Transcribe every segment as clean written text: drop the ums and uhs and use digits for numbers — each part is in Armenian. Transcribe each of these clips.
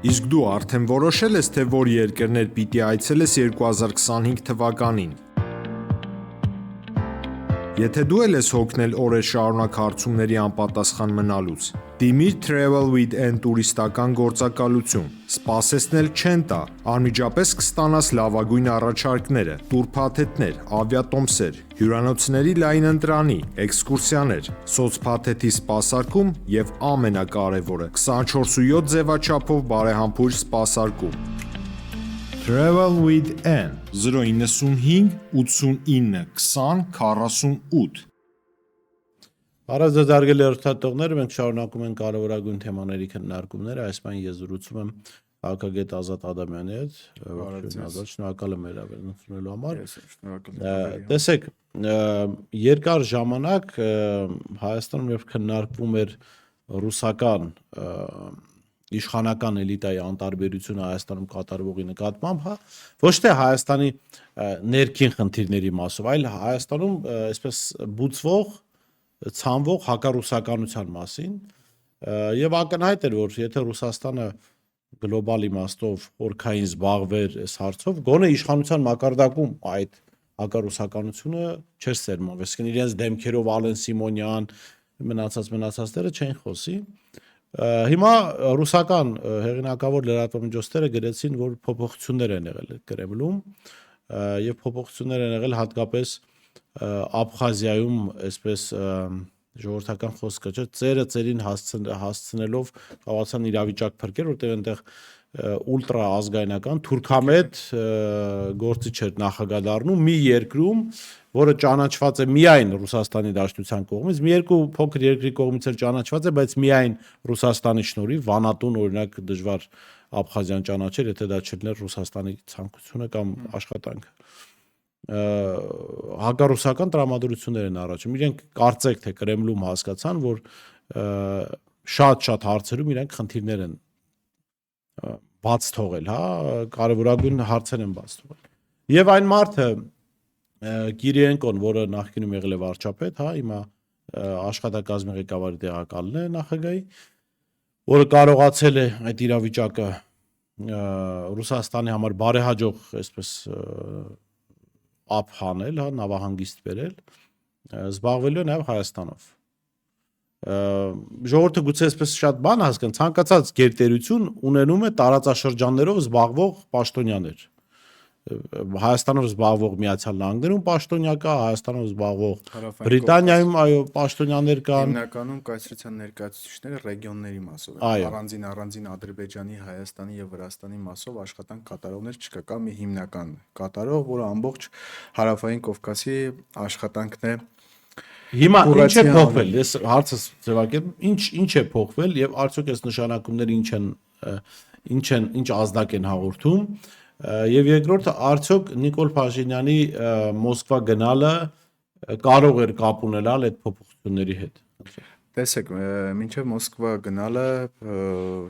Իսկ դու արդեն որոշել ես, թե որ երկրներ պիտի այցելես 2025 թվականին։ Եթե դու էլ ես հոգնել օրեր շարունակ հարցումների անպատասխան մնալուց, դիմիր Travel with N տուրիստական գործակալություն, սպասեցնել չեն տա, անմիջապես կստանաս լավագույն առաջարկները, տուրփաթեթներ, ավիատոմսեր, հյուրանոցների լայն ընտրանի, էքսկուրսիաներ, սոցփաթեթի սպասարկում եւ ամենակարևորը՝ 24/7 ձևաչափով բարեհամբույր սպասարկում։ Travel with N 095 89 20 48 Բարև ձեզ հարգելի հեռուստատողներ, մենք շարունակում ենք կարևորագույն թեմաների քննարկումները, այս պայն ես զրուցում եմ քաղաքագետ Ազատ Ադամյանի հետ, շնորհակալ եմ հրավերն ընդունելու համար։ Տեսեք, երկար ժամանակ Հայաստանում երբ քննարկվում էր ռուսական իշխանական էլիտայի անտարբերությունը Հայաստանում կատարվողի նկատմամբ, ոչ թե Հայաստանի ներքին խնդիրների մասով, այլ Հայաստանում այսպես բուծվող ցանվող հակառուսականության մասին եւ ակնհայտ էր, որ եթե Ռուսաստանը գլոբալ իմաստով խորքային զբաղվեր այս հարցով, գոնե իշխանության մակարդակում այդ հակառուսականությունը չէր սերմանվի, այսինքն իրենց դեմքերով Ալեն Սիմոնյան, մնացածները չեն խոսի։ Հիմա ռուսական հեղինակավոր լրատվամիջոցները գրեցին, որ փոփոխություններ են եղել Կրեմլում եւ փոփոխություններ են եղել հատկապես Աբխազիայում, այսպես ժողովրդական խոսքը չէ, ծերը ծերին հասցնելով կարողացան իրավիճակ փրկել, որտեղ այնտեղ ուլտրա ազգայնական թուրքամետ գործիչ էր նախագահ դառնում մի երկրում, որը ճանաչված է միայն Ռուսաստանի Դաշնության կողմից, մի երկու փոքր երկրի կողմից էլ ճանաչված է, բայց միայն Ռուսաստանի շնորհիվ, Վանատուն օրինակ դժվար Աբխազիան ճանաչել, եթե դա չլիներ Ռուսաստանի ցանկությունը կամ աշխատանքը։ Հակառուսական տրամադրություններ են առաջում։ Իրենք կարծեք թե Կրեմլում հասկացան, որ շատ հարցերում իրենք խնդիրներ են բաց թողել, կարևորագույն հարցեր են բաց թողել։ Եվ այն մարդը Կիրիենկոն, որը նախկինում եղել է վարչապետ, հիմա աշխատակազմի ղեկավարի տեղակալն է նախագահի, որը կարողացել է այդ իրավիճակը Ռուսաստանի համար բարեհաջող, այսպես ապհանել, նավահանգիստ բերել, զբաղվելու է նաև Հայաստանով։ Ժողովուրդը գուցե այսպես շատ բան հասկան, ցանկացած գերտերություն ունենում է տարածաշրջաններով զբաղվող պաշտոնյաներ։ Հայաստանով զբաղվող Միացյալ Նահանգներում պաշտոնյա կա, Հայաստանով զբաղվող Բրիտանիայում պաշտոնյաներ կան։ Հիմնականում կայսրության ներկայացուցիչները ռեգիոնների մասով են, առանձին Ադրբեջանի, Հայաստանի եւ Վրաստանի մասով աշխատանք կատարողներ չկա, կա մի հիմնական կատարող, որը ամբողջ Հարավային Կովկասի աշխատանքն է։ Հիմա ինչ է փոխվել, ես հարցս ձևակերպեմ, ինչ է փոխվել եւ արդյոք այս նշանակումները ինչ ազդակ են հաղորդում։ Եվ երկրորդը, արդյոք Նիկոլ Փաշինյանի Մոսկվա գնալը կարող էր կապ ունենալ այդ փոփոխությունների հետ։ Տեսեք, մինչև Մոսկվա գնալը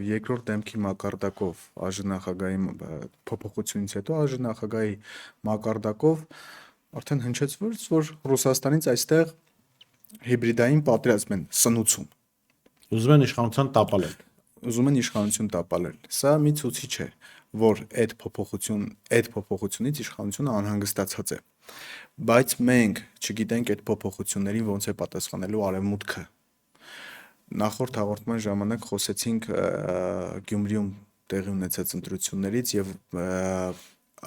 երկրորդ դեմքի մակարդակով ԱԺ փոփոխությունից հետո ԱԺ մակարդակով արդեն հնչեցվեց, որ Ռուսաստանից այստեղ հիբրիդային պատերազմ են սնուցում։ Ուզում են իշխանություն տապալել։ Սա մի ցուցիչ է, որ այդ փոփոխությունից իշխանությունը անհանգստացած է։ Բայց մենք չգիտենք այդ փոփոխություններին ոնց է պատասխանելու Արևմուտքը։ Նախորդ հաղորդման ժամանակ խոսեցինք Գյումրիում տեղի ունեցած ընտրություններից եւ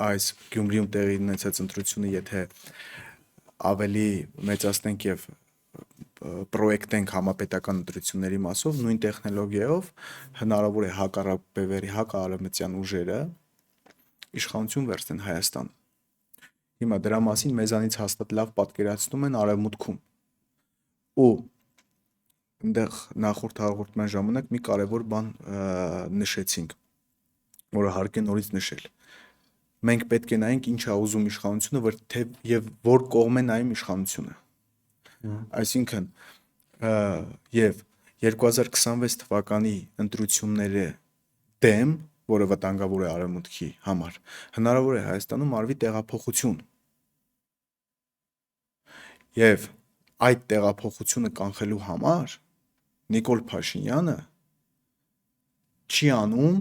այս Գյումրիում տեղի ունեցած ընտրությունը եթե ավելի մեծացնենք եւ պրոյեկտենք համապետական ընտրությունների մասով, նույն տեխնոլոգիայով հնարավոր է հակառակբևերի հակարևմտյան ուժերը իշխանություն վերցնեն Հայաստան։ Հիմա դրա մասին մեզանից հաստատ լավ պատկերացնում են Արևմուտքում։ Ու այնտեղ նախորդ հաղորդման ժամանակ մի կարևոր բան նշեցինք, որը հարկ է նորից նշել։ Մենք պետք է նայենք ինչ է ուզում իշխանությունը եւ որ կողմ է նայում իշխանությունը։ Այսինքն եւ 2026 թվականի ընտրությունները դեմ, որը վտանգավոր է Արևմուտքի համար, հնարավոր է Հայաստանում արվի տեղափոխություն։ Եվ այդ տեղափոխությունը կանխելու համար Նիկոլ Փաշինյանը չի անում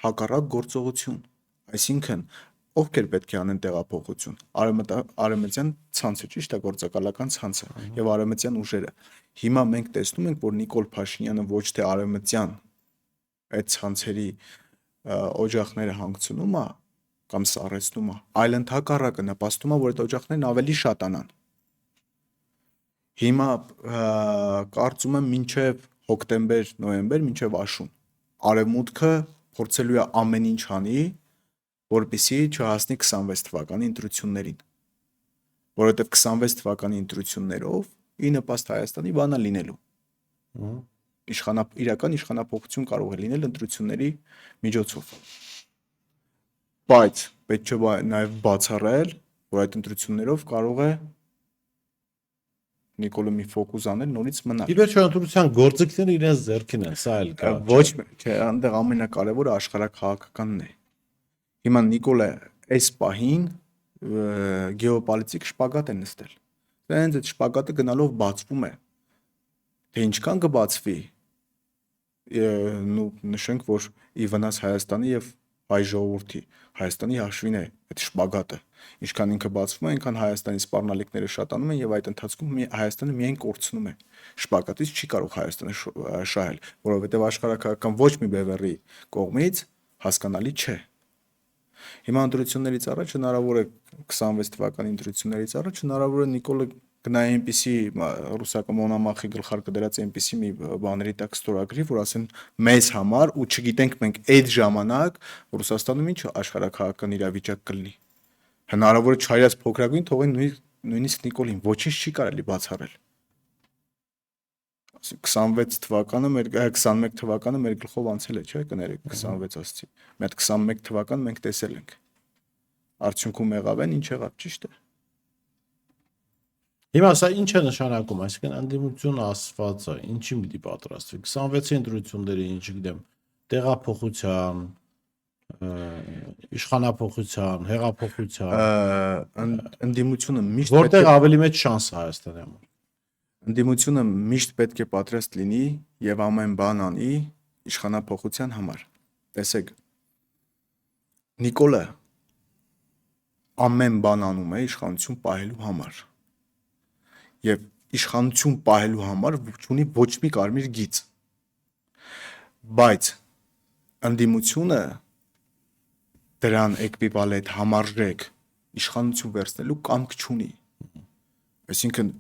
հակառակ գործողություն։ Այսինքն ովքեր պետք է անեն տեղափոխություն, արևմտյան ցանցը, ճիշտ է, գործակալական ցանցը եւ արևմտյան ուժերը։ Հիմա մենք տեսնում ենք, որ Նիկոլ Փաշինյանը ոչ թե արևմտյան այդ ցանցերի օջախները հանգցնում է կամ սառեցնում է, այլ ընդհակառակը նպաստում է, որ այդ օջախներն ավելի շատանան։ Հիմա կարծում եմ մինչև հոկտեմբեր, նոյեմբեր, մինչև աշուն արևմուտքը փորձելու է ամեն ինչ անի, որպեսզի չհասնի 26 թվականի ընտրություններին, որովհետև 26 թվականի ընտրություններով ի նպաստ Հայաստանի բանա լինելու։ Իրական իշխանափոխություն կարող է լինել ընտրությունների միջոցով։ Բայց պետք չէ նաև բացառել, որ այդ ընտրություններով կարող է Նիկոլը մի ֆոկուս անել նորից մնալ։ Ի վերջո ընտրության գործիքները իրենց ձեռքին են, սա էլ կա։ Ոչ, չէ, այնտեղ ամենակարևորը աշխարհաքաղաքականն է։ Հիմա Նիկոլը այս պահին գեոպոլիտիկ շպագատ է նստել։ Դա հենց այդ շպագատը գնալով բացվում է։ Թե ինչքան կբացվի, նշենք, որ ի վնաս Հայաստանի եւ հայ ժողովրդի, Հայաստանի հաշվին է այդ շպագատը։ Ինչքան ինքը բացվում է, այնքան Հայաստանի սպառնալիքները շատանում են եւ այդ ընթացքում Հայաստանը միայն կորցնում է։ Շպագատից չի կարող Հայաստանը շահել, որովհետեւ աշխարհաքաղաքական ոչ մի բևեռի կողմից հասկանալի չէ։ Հիմա ընտրություններից առաջ հնարավոր է 26 թվականի ընտրություններից առաջ հնարավոր է Նիկոլը գնայի այնպիսի ռուսական մոնամախի գլխարկը դրած այնպիսի մի բաների տակ ստորագրի, որ ասեն մեզ համար ու չգիտենք մենք այդ ժամանակ Ռուսաստանում ինչ աշխարհաքաղաքական իրավիճակ կլինի։ Հնարավոր է չհայաց փոքրագույն թողեն նույնիսկ Նիկոլին ոչինչ չի կարելի բացառել։ 26 թվականը 21 թվականը մեր գլխով անցել է, չէ՞, կներեք 26 ասացի։ Մի հատ 21 թվական մենք տեսել ենք։ Արդյունքում եղավ են, ինչ եղավ, ճիշտ է։ Հիմա սա ինչ է նշանակում, այսինքն անդիմություն ասվածը, ինչի պիտի պատրաստվի 26-ի ընտրությունների, չգիտեմ, տեղափոխության, իշխանափոխության, հեղափոխության, Ընդդիմությունը միշտ որտեղ ավելի մեծ շանս է Հայաստանի համար։ Ընդդիմությունը միշտ պետք է պատրաստ լինի եւ ամեն բան անի իշխանափոխության համար։ Տեսեք, Նիկոլը ամեն բան անում է իշխանություն պահելու համար։ Եվ իշխանություն պահելու համար ունի ոչ մի կարմիր գիծ։ Բայց ընդդիմությունը դրան էկվիվալենտ համարժեք իշխանություն վերցնելու կամք չունի։ Այսինքն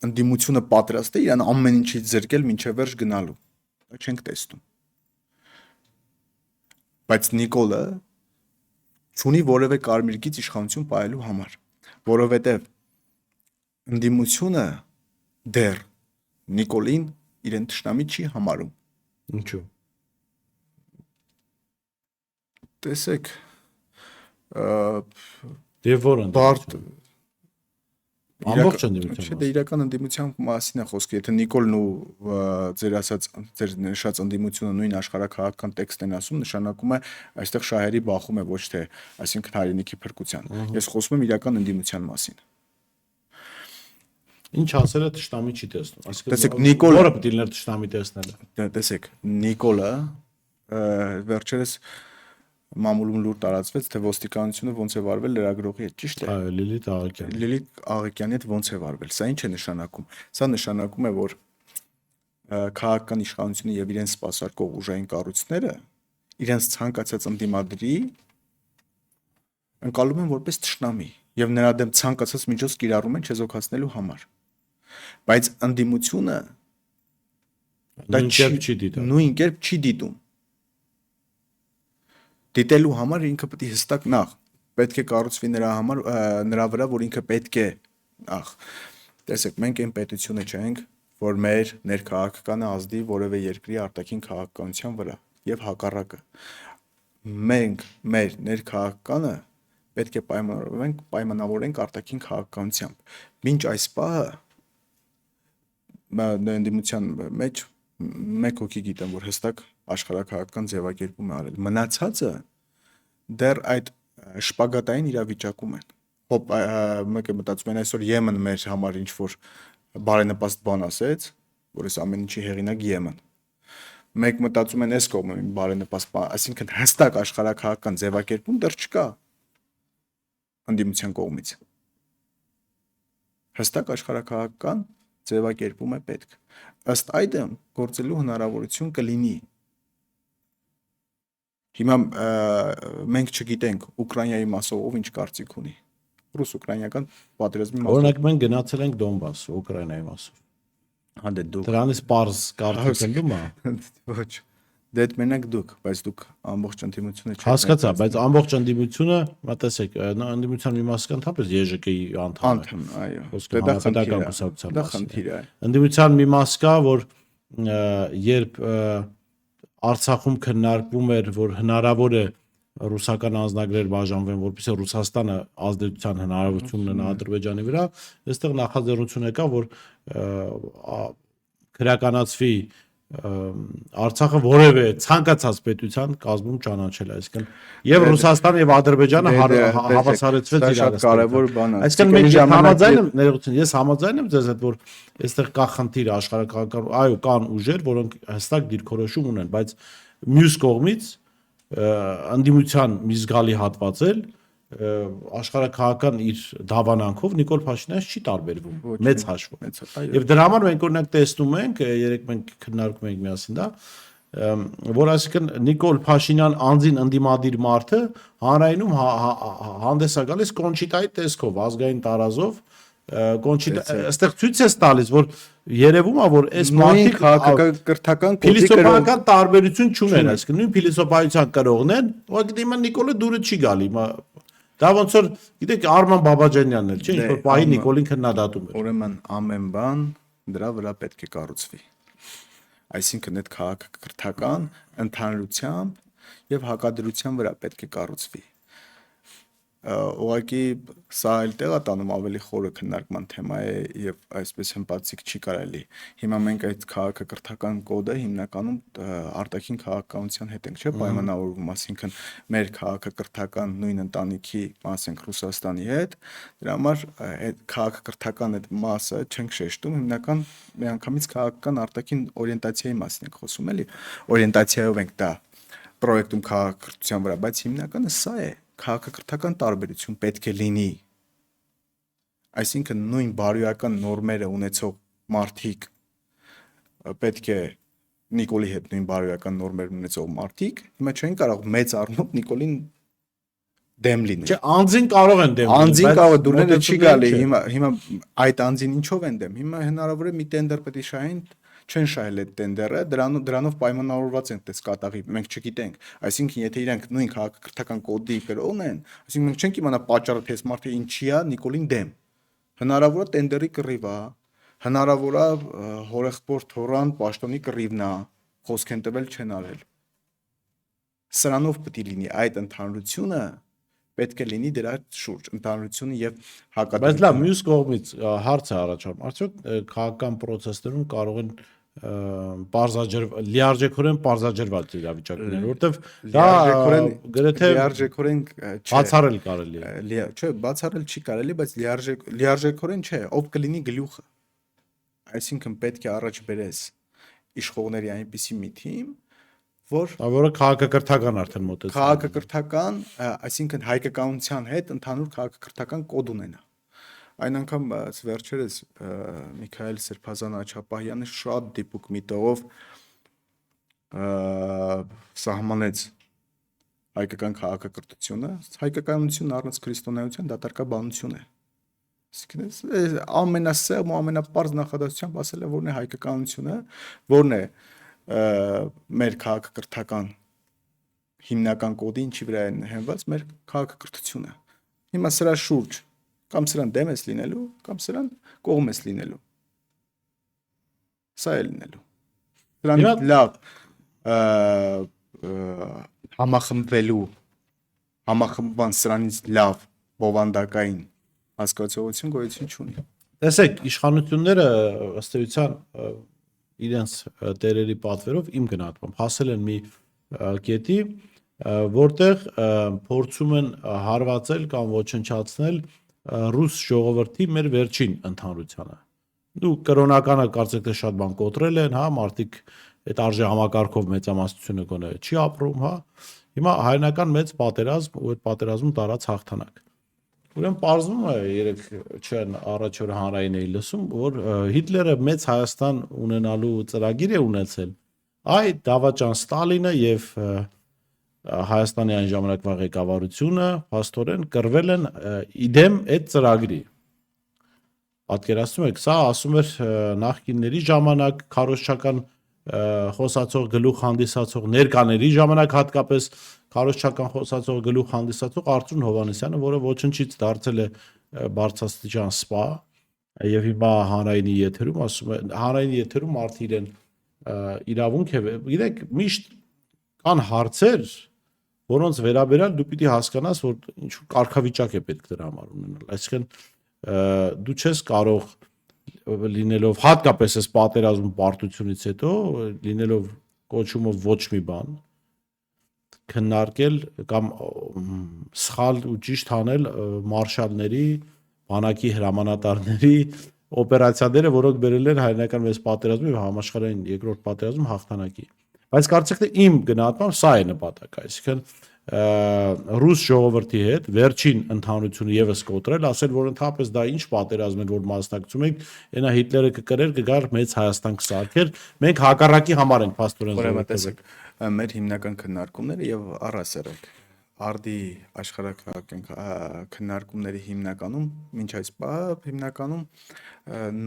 ընդդիմությունը պատրաստ է իրան ամեն ինչից զրկել մինչև վերջ գնալու։ Դա չենք տեսնում։ Բայց Նիկոլը չունի որևէ կարմիր գիծ իշխանություն պահելու համար, որովհետև ընդդիմությունը դեռ Նիկոլին իրեն թշնամի չի համարում։ Ինչու։ Տեսեք, Եվ որ բարդ ամբողջ ընդդիմության Չէ, դե իրական ընդդիմության մասին է խոսքը, եթե Նիկոլն ու ձեր ասած ձեր նշած ընդդիմությունը նույն աշխարհաքաղաքական տեքստն են ասում, նշանակում է այստեղ շահերի բախում է ոչ թե, այսինքն հայրենիքի փրկության։ Ես խոսում եմ իրական ընդդիմության մասին։ Ինչ ասել է թշնամի չի տեսնում։ Տեսեք, Այսինքն որը պետք է լիներ թշնամի տեսնելը։ Տեսեք, Նիկոլը վերջերս մամուլում լուր տարածվեց, թե ոստիկանությունը ոնց է վարվել լրագրողի հետ, ճիշտ է։ Այո, Լիլիթ Աղիկյան։ Լիլիթ Աղիկյանի հետ ոնց է վարվել։ Սա ինչ է նշանակում։ Սա նշանակում է, որ քաղաքական իշխանությունը եւ իրենց սպասարկող ուժային կառույցները իրենց ցանկացած ընդդիմադրի ընկալում են որպես թշնամի եւ նրա դեմ ցանկացած միջոց կիրառում են չեզոքացնելու համար։ Բայց ընդդիմությունը նույն կերպ չի դիտում։ Դիտելու համար ինքը պետք է հստակ նախ պետք է կառուցվի նրա վրա, որ ինքը պետք է նախ տեսեք, մենք այն պետությունը չենք, որ մեր ներքաղաքականը ազդի որևէ երկրի արտաքին քաղաքականության վրա եւ հակառակը։ Մենք մեր ներքաղաքականը պետք է պայմանավորենք արտաքին քաղաքականությամբ։ Մինչ այս պահը ընդդիմության մեջ մեկ հոգի գիտեմ, որ հստակ աշխարհաքաղաքական ձևակերպում է արել։ Մնացածը դեռ այդ շպագատային իրավիճակում են։ Մեկը մտածում են այսօր Եմեն մեր համար ինչ որ բարենպաստ բան ասեց, որ այս ամեն ինչի հեղինակ Եմեն։ մեկ մտածում են այս կողմը բարենպաստ, այսինքն հստակ աշխարհակահաղական ձևակերպում դեռ չկա ընդդիմության կողմից։ Հստակ աշխարհակահաղական ձևակերպում է պետք։ Ըստ այդմ գործելու հնարավորություն կլինի։ Հիմա մենք չգիտենք Ուկրաինայի մասով ով ինչ կարծիք ունի։ Ռուս-ուկրաինական պատերազմի մասով։ Օրինակ մենք գնացել ենք Դոնբաս, Ուկրաինայի մասով։ Հա դե դուք Դրանից պարզ կարծիքներում է։ ոչ։ Դե մենակ դուք, բայց դուք ամբողջ ընդդիմությունը չեք։ Հասկացա, բայց ամբողջ ընդդիմությունը, մտածեք, ընդդիմության մի մասը ընդհանրապես ԵԺԿ-ի անդամ է։ Այո։ Խոսքը հանրապետական կուսակցության Դա մասին խնդիր է։ Ընդդիմության մի մաս կա, որ երբ Արցախում քննարկվում էր, որ հնարավոր է ռուսական անձնագրեր բաժանվեն, որպեսզի Ռուսաստանը ազդեցության հնարավորություն ունենա Ադրբեջանի վրա, այստեղ նախաձեռնություն եկա, որ քրականացվի Արցախը որևէ ցանկացած պետության կազմում ճանաչել, այսինքն եւ Ռուսաստանը եւ Ադրբեջանը հավասարեցվեց իրար։ Կարևոր բան է։ Այսինքն մենք համաձայն եմ, ներողություն, ես համաձայն եմ ձեզ հետ, որ այստեղ կա խնդիր աշխարհակահաղական, այո, կան ուժեր, որոնք հստակ դիրքորոշում ունեն, բայց մյուս կողմից ընդդիմության մի զգալի հատված էլ աշխարհակահաղական իր դավանանքով Նիկոլ Փաշինյանից չի տարբերվում մեծ հաշվով։ Եվ դրա համար մենք օրինակ տեսնում ենք, երեք մենք քննարկում ենք միասին դա, որ այսինքն Նիկոլ Փաշինյան անձին ընդդիմադիր մարդը հանրայինում հանդես է գալիս Կոնչիտայի տեսքով, ազգային տարազով, այստեղ ցույց է տալիս, որ երևում է, որ այս մարդիկ քաղաքակրթական փիլիսոփայական տարբերություն չունեն, այսինքն նույն փիլիսոփայության կրողն են, ուղղակի դիմա Նիկոլը դուրը չի գալի, դա ոնց որ գիտեք Արման Բաբաջանյանն էլ, չէ՞, ինչ որ պահի Նիկոլին քննադատում էր։ Ուրեմն ամեն բան դրա վրա պետք է կառուցվի։ Այսինքն այդ քաղաքակրթական ընդհանրությամբ եւ հակադրության վրա պետք է կառուցվի։ Ուղղակի սա այլ տեղ է տանում ավելի խորը քննարկման թեմա է եւ այսպես հմպատցիկ չի կարելի։ Հիմա մենք այդ քաղաքակրթական կոդը հիմնականում արտաքին քաղաքականության հետ ենք, չէ՞, պայմանավորվում, այսինքն մեր քաղաքակրթական նույն ընտանիքի մաս ենք Ռուսաստանի հետ, դրա համար այդ քաղաքակրթական այդ մասը չենք շեշտում, հիմնական միանգամից քաղաքական արտաքին օրիենտացիայի մասին ենք խոսում, էլի, օրիենտացիայով ենք դա պրոյեկտում քաղաքակրթության վրա, բայց հիմնականը սա է, քաղաքակրթական տարբերություն պետք է լինի։ Այսինքն նույն բարոյական նորմերը ունեցող մարդիկ պետք է Նիկոլի հետ նույն բարոյական նորմեր ունեցող մարդիկ հիմա չեն կարող մեծ առումով Նիկոլին դեմ լինել։ Չէ, անձին կարող են դեմ լինել։ Անձին կարող դուրները չի գալի, հիմա այդ անձին ինչով են դեմ։ Հիմա հնարավոր է մի տենդեր պետք է շահեն, չեն շահել այդ տենդերը, դրանով պայմանավորված են տես կատաղի, մենք չգիտենք։ Այսինքն, եթե իրանք նույն քաղաքակրթական կոդի կրողն են, այսինքն մենք չենք իմանա պատճառը թե մարդը ինչի է Նիկոլին դեմ։ Հնարավոր է տենդերի կռիվ է, հնարավոր է հորեղբոր թորան պաշտոնի կռիվն է, խոսք են տվել չեն արել։ Սրանով պետք է լինի այդ ընդհանրությունը, պետք է լինի դրա շուրջ ընդհանրությունը եւ հակադրությունը։ Բայց լավ, մյուս կողմից հարց է առաջանում, արդյոք քաղաքական process-ներում կարող են լիարժեքորեն պարզաջրված իրավիճակներ, որտեվ դա գրեթե լիարժեքորեն բացառել կարելի է։ Չէ, բացառել չի կարելի, բայց լիարժեքորեն չէ, ով կլինի գլուխը։ Այսինքն պետք է առաջ բերես իշխողների այնպիսի մի թիմ, որը քաղաքակրթական արդեն մոտեցել։ Քաղաքակրթական, այսինքն հայկականության հետ ընդհանուր քաղաքակրթական կոդ ունենա։ Այն անգամ վերջերս Միքայել Սրբազան Աչապահյանը շատ դիպուկ մի տողով սահմանեց հայկական քաղաքակրթությունը, հայկականությունն առանց քրիստոնեության դատարկաբանություն է։ Այսինքն ամենասեղմ ու ամենապարզ նախադասությամբ ասել է, որն է հայկականությունը, որն է մեր քաղաքակրթական հիմնական կոդի ինչի վրա է հենված մեր քաղաքակրթությունը։ Հիմա սրա շուրջ կամ սրան դեմ ես լինելու, կամ սրան կողմ ես լինելու։ Սա է լինելու։ Սրան լավ համախմբման սրանից լավ բովանդակային հասկացողություն գոյություն չունի։ Տեսեք, իշխանությունները ըստ էության իրենց տերերի պատվերով իմ գնահատմամբ հասել են մի կետի, որտեղ փորձում են հարվածել կամ ոչնչացնել ռուս ժողովրդի մեր վերջին ընդհանրությանը։ Դու կրոնականը կարծեք թե շատ բան կոտրել են, հա, մարդիկ այդ արժե համակարգով մեծամասնությունը գոնե չի ապրում, հա։ Հիմա հայնական մեծ պատերազմ ու այդ պատերազմում տարած հաղթանակ։ Ուրեմն պարզվում է երեք չեն առաջ օրը հանրային էի լսում, որ Հիտլերը մեծ Հայաստան ունենալու ծրագիր է ունեցել։ Այ Դավաճան Ստալինը եւ Հայաստանի այն ժամանակվա ղեկավարությունը փաստորեն կռվել են իդեմ այդ ծրագրի։ Պատկերացնում եք, սա ասում էր նախկինների ժամանակ քարոզչական խոսացող գլուխ հանդիսացող ներկաների ժամանակ հատկապես քարոզչական խոսացող գլուխ հանդիսացող Արծրուն Հովհաննիսյանը, որը ոչնչից դարձել է բարձրաստիճան սպա եւ հիմա հանրայինի եթերում ասում է հանրայինի եթերում մարդը իրեն իրավունք է, գիտեք, միշտ կան հարցեր, որոնց վերաբերյալ դու պիտի հասկանաս, որ ինչ-որ կարգավիճակ է պետք դրա համար ունենալ։ Այսինքն դու չես կարող լինելով հատկապես այս պատերազմում պարտությունից հետո լինելով կոչումով ոչ մի բան քննարկել կամ սխալ ու ճիշտ անել մարշալների, բանակի հրամանատարների օպերացիաները, որոնք բերել են հայրենական մեծ պատերազմի եւ համաշխարհային երկրորդ պատերազմում հաղթանակի։ Բայց կարծեք թե իմ գնահատմամբ սա է նպատակը, այսինքն ռուս ժողովրդի հետ վերջին ընդհանրությունը եւս կոտրել, ասել որ ընդհանրապես դա ինչ պատերազմ էր, որ մասնակցում եք, այնա Հիտլերը կկրեր, կգար մեծ Հայաստան կսարքեր, մենք հակառակի համար ենք փաստորեն Ուրեմն մեր հիմնական քննարկումները եւ առասերակ արդի աշխարհակահաղական քննարկումների հիմնականում մինչ այս պահ հիմնականում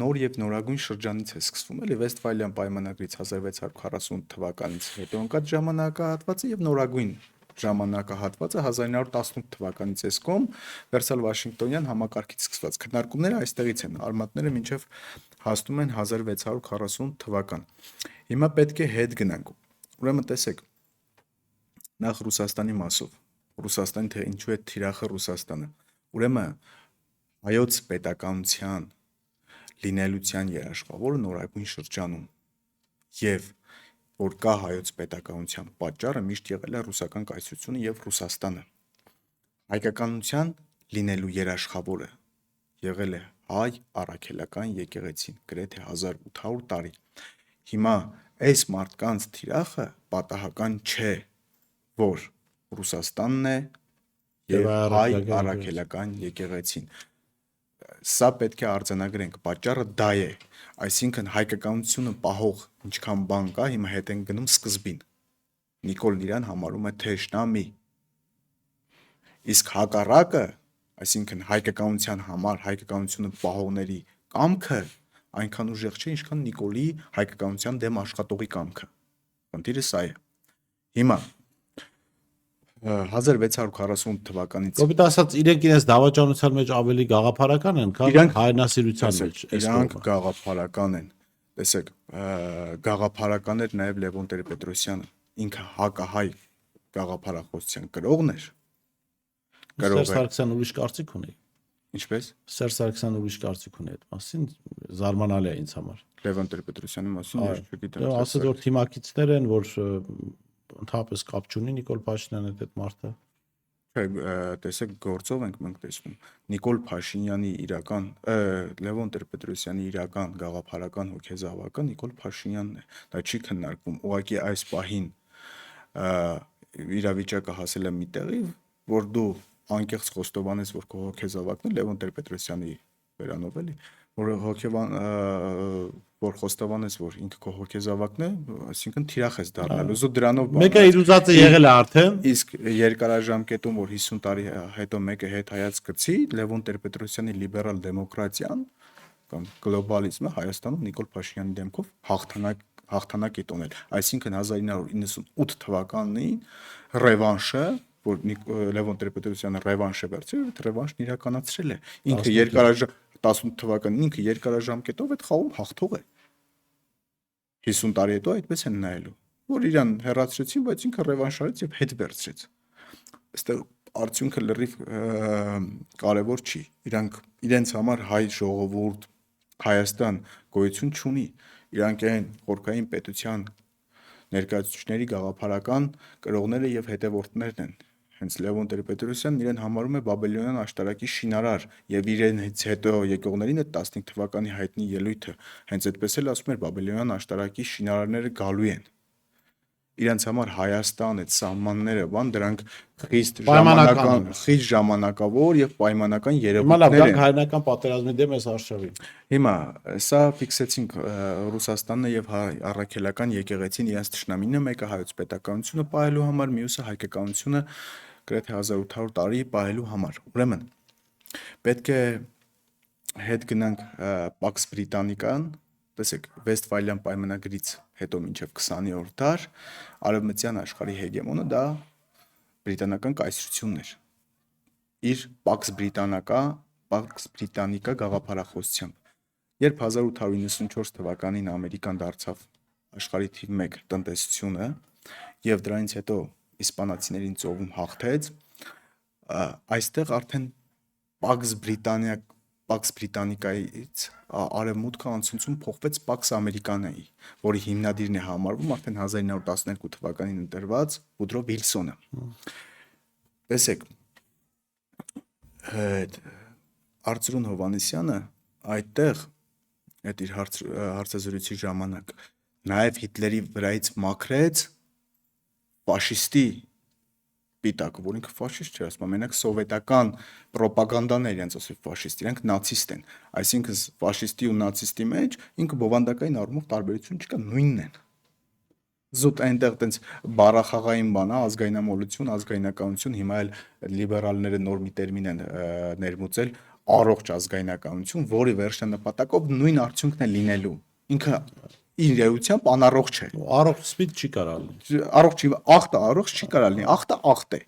նոր եւ նորագույն շրջանից է սկսվում էլի Վեստֆալյան պայմանագրից 1640 թվականից հետո ընկած ժամանակահատվածը եւ նորագույն ժամանակահատվածը 1918 թվականից էսկոմ Վերսալ Վաշինգտոնյան համակարգից սկսված քննարկումները այստեղից են արմատները մինչեւ հասնում են 1640 թվական հիմա պետք է հետ գնանք ուրեմն տեսեք նախ Ռուսաստանի մասով Ռուսաստանի թե ինչու է թիրախը Ռուսաստանը ուրեմն հայոց պետականության լինելության երաշխավորը նորագույն շրջանում եւ որ կա հայոց պետականության պատճառը միշտ եղել է ռուսական կայսրությունը եւ Ռուսաստանը հայկականության լինելու երաշխավորը եղել է հայ առաքելական եկեղեցին գրեթե 1800 տարի հիմա այս մարդկանց թիրախը պատահական չէ որ Ռուսաստանն է եւ հայ առաքելական եկեղեցին սա պետք է արձանագրենք պատճառը դա է այսինքն հայկականությունը պահող ինչքան բան կա հիմա հետ են գնում սկզբին Նիկոլն իրան համարում է թեշնամի իսկ հակառակը այսինքն հայկականության համար հայկականությունը պահողների կամքը այնքան ուժեղ չէ ինչքան Նիկոլի հայկականության դեմ աշխատողի կամքը խնդիրը սա է հիմա 1640 թվականից Կոպիտ ասած իրենք իրենց դավաճանության մեջ ավելի գաղափարական են, քան հայրենասիրության մեջ։ Իրանք գաղափարական են։ Տեսեք, գաղափարական էր նաև Լևոն Տեր-Պետրոսյանը, ինքը հակահայ գաղափարախոսության կրողն էր։ Սերժ Սարգսյանը ուրիշ կարծիք ունի։ Ինչպես։ Սերժ Սարգսյանը ուրիշ կարծիք ունի այդ մասին, զարմանալի է ինձ համար։ Լևոն Տեր-Պետրոսյանի մասին ես չգիտեմ։ Ասած որ թիմակիցներ են, որ ընդհանրապես կապ չունի Նիկոլ Փաշինյանը այդ մարդը։ Չէ, տեսեք գործով ենք մենք տեսնում։ Նիկոլ Փաշինյանի իրական Լևոն Տեր-Պետրոսյանի իրական գաղափարական հոգեզավակը Նիկոլ Փաշինյանն է։ Դա չի քննարկվում։ Ուղղակի այս պահին իրավիճակը հասել է մի տեղի, որ դու անկեղծ խոստովանես, որ քո հոգեզավակն է Լևոն Տեր-Պետրոսյանի վերանով էլի, որ խոստովանես, որ ինքը քո հոգեզավակն է, այսինքն թիրախ ես դառնալու։ Զո դրանով մեկը իր ուզածը եղել է արդեն, իսկ երկարաժամկետում որ 50 տարի հետո մեկը հետ հայաց գցի, Լևոն Տեր-Պետրոսյանի լիբերալ դեմոկրատիան կամ գլոբալիզմը Հայաստանում Նիկոլ Փաշինյանի դեմքով հաղթանակ է տոնել։ Այսինքն 1998 թվականին ռևանշը որ Լևոն Տեր-Պետրոսյանը ռևանշ է վերցրել, այդ ռևանշն իրականացրել է։ Ինքը 18 թվականին ինքը երկարաժամկետով այդ խաղում հաղթող է։ 50 տարի հետո այդպես են նայելու, որ իրան հեռացրեցին, բայց ինքը ռևանշ արեց եւ հետ վերցրեց։ Այստեղ արդյունքը լրիվ կարևոր չի։ Իրանք իրենց համար հայ ժողովուրդ Հայաստան գոյություն չունի։ Իրանք այն խորքային պետության ներկայացուցիչների գաղափարական կրողները եւ հետևորդներն են։ հենց Լևոն Տեր-Պետրոսյանն իրեն համարում է Բաբելոնյան աշտարակի շինարար եւ իրենից հետո եկողներին այդ 15 թվականի հայտնի ելույթը հենց այդպես էլ ասում էր Բաբելոնյան աշտարակի շինարարները գալու են։ Իրանց համար Հայաստան այդ սահմանները, բան դրանք խիստ ժամանակավոր եւ պայմանական երևույթներ դրանք են։ հայրենական պատերազմի դեմ էս արշավին։ Հիմա սա ֆիքսեցինք Ռուսաստանն եւ առաքելական եկեղեցին իրենց ճշնամինն է, մեկը հայոց պետականությունը պահելու համար, մյուսը հայկականությունը գրեթե 1800 տարի պահելու համար։ Ուրեմն պետք է հետ գնանք Pax Britannica-ն, տեսեք, Վեստֆալյան պայմանագրից հետո մինչև 20-րդ դար արևմտյան աշխարհի հեգեմոնը դա բրիտանական կայսրությունն էր։ Իր Pax Britannica գաղափարախոսությամբ։ Երբ 1894 թվականին Ամերիկան դարձավ աշխարհի թիվ 1 տնտեսությունը եւ դրանից հետո իսպանացիներին ծովում հաղթեց, այստեղ արդեն Pax Britannica-ից արևմուտքը անցնցում փոխվեց Pax Americana-ի, որի հիմնադիրն է համարվում արդեն 1912 թվականին ընտրված Վուդրո Վիլսոնը։ Տեսեք, Արծրուն Հովհաննիսյանը այդտեղ այդ իր հարցազրույցի ժամանակ նաև Հիտլերի վրայից մաքրեց ֆաշիստի պիտակը, որ ինքը ֆաշիստ չէ, ասում եմ, մենակ սովետական ռոպագանդան է իրենց ասել ֆաշիստ, իրենք նացիստ են, այսինքն ֆաշիստի ու նացիստի մեջ ինքը բովանդակային առումով տարբերություն չկա, նույնն են։ Զուտ այնտեղ տենց բառախաղային բան է, ազգայնամոլություն, ազգայնականություն, հիմա էլ լիբերալները նոր մի տերմին են ներմուծել, առողջ ազգայնականություն, որի վերջնանպատակով նույն արդյունքն է լինելու։ Ինքը իր էությամբ անառողջ է։ Առողջ սպիտ չի կարող լինի։ Առողջ ախտը առողջ չի կարող լինի, ախտը ախտ է։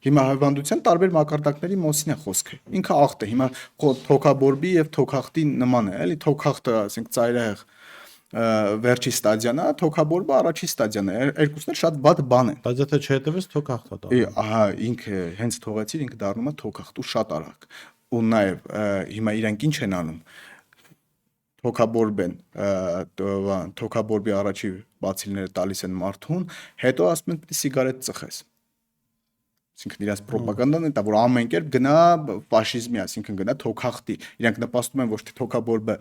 Հիմա հավանդության տարբեր մակարդակների մասին է խոսքը։ Ինքը ախտ է։ Հիմա թոքաբորբի եւ թոքախտի նման է, էլի թոքախտը, ասենք ծայրահեղ վերջի ստադիան է, թոքաբորբը առաջի ստադիան է։ Երկուսն էլ շատ վատ բան են։ Բայց եթե չհետևես թոքախտ է։ Ահա, ինքը հենց թողեցիր, ինքը դառնում է թոքախտ ու շատ արագ։ Ու նաեւ հիմա իրանք ինչ են անում։ Թոքաբորբեն, թոքաբորբի առաջի բացիլները տալիս են մարդուն, հետո ասում են պիտի սիգարետ ծխես։ Այսինքն իրաց ռոպագանդան է դա, որ ամեն կերպ գնա ֆաշիզմի, այսինքն գնա թոքախտի։ Իրանք նպաստում են ոչ թե թոքաբորբը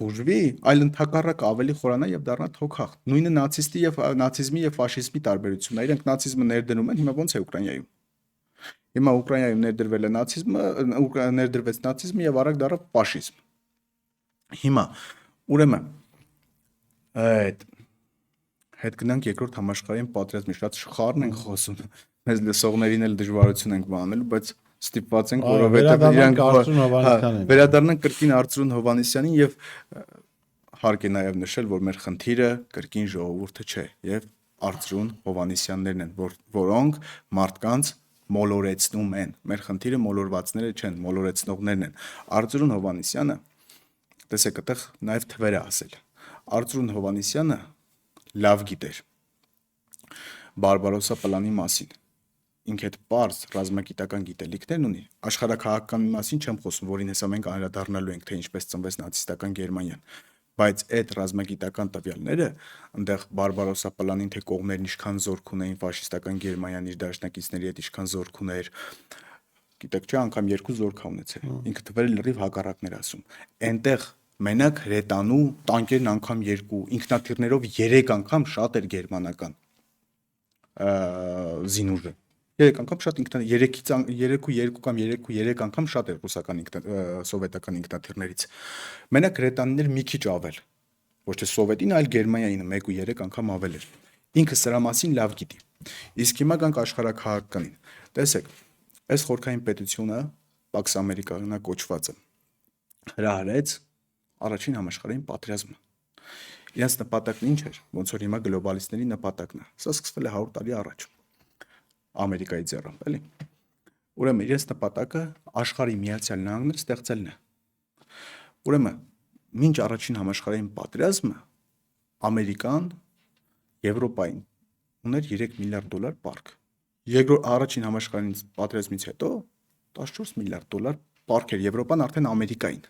բուժվի, այլ ընդհակառակը ավելի խորանա եւ դառնա թոքախտ։ Նույնը նացիզմի եւ ֆաշիզմի տարբերությունն է։ Իրանք նացիզմը ներդնում են, հիմա ոնց է Ուկրաինայում։ Հիմա Ուկրաինայում ներդրվել է նացիզմը, ներդրվեց նացիզմը եւ արագ դառավ ֆաշիզմ։ Հիմա ուրեմն այդ հետ գնանք երկրորդ համաշխարհային պատերազմի, շատ շխարն ենք խոսում, մեզ լսողներին էլ դժվարություն ենք բանելու, բայց ստիպված ենք, որովհետև իրանք վերադառնանք կրկին Արծրուն Հովհաննիսյանին եւ հարկ է նաեւ նշել, որ մեր խնդիրը կրկին ժողովուրդը չէ եւ Արծրուն Հովհաննիսյաններն են, որոնք մարդկանց մոլորեցնում են։ Մեր խնդիրը մոլորվածները չեն, մոլորեցնողներն են։ Արծրուն Հովհաննիսյանը, տեսեք, այդտեղ նաեւ թվեր է ասել։ Արծրուն Հովհաննիսյանը լավ գիտեր Բարբարոսա պլանի մասին։ Ինքը այդ པարզ ռազմագիտական գիտելիքներն ունի։ Աշխարհակահաղական մասին չեմ խոսում, որին հեսա մենք անդրադառնալու ենք, թե ինչպես ծնվեց նացիստական Գերմանիան։ Բայց այդ ռազմագիտական տվյալները, այնտեղ Բարբարոսա պլանին թե կողմերն ինչքան զորք ունեին ֆաշիստական Գերմանիան իր դաշնակիցների հետ ինչքան զորք ուներ, գիտեք չէ, անգամ 2 զորք ունեցել։ Ինքը թվերը լրիվ հակառակներ ասում։ Այնտեղ մենակ հրետանու տանկերն անգամ 2, ինքնաթիռներով 3 անգամ շատ էր գերմանական զինուժը։ 3 անգամ շատ 3-ից 3 կամ 3 անգամ շատ էր ռուսական սովետական ինքնաթիռներից։ Մենակ հրետանիներ մի քիչ ավել։ Ոչ թե սովետին, այլ Գերմանիային 1-3 անգամ ավել էր։ Ինքը սրա մասին լավ գիտի։ Իսկ հիմա գանք աշխարհակահաղականին։ Տեսեք, այս խորհրդային պետությունը Pax Americana կոչվածը հրահրեց առաջին համաշխարհային պատերազմը։ Իրենց նպատակն ինչ էր, ոնց որ հիմա գլոբալիստների նպատակն է։ Սա սկսվել է 100 տարի առաջ։ Ամերիկայի ձեռամբ, էլի։ Ուրեմն իրենց նպատակը աշխարհի Միացյալ Նահանգներ ստեղծելն է։ Ուրեմն մինչ առաջին համաշխարհային պատերազմը Ամերիկան Եվրոպային ուներ 3 միլիարդ դոլար պարկ։ Երկրորդ առաջին համաշխարհային պատերազմից հետո 14 միլիարդ դոլար պարկ էր Եվրոպան արդեն Ամերիկային։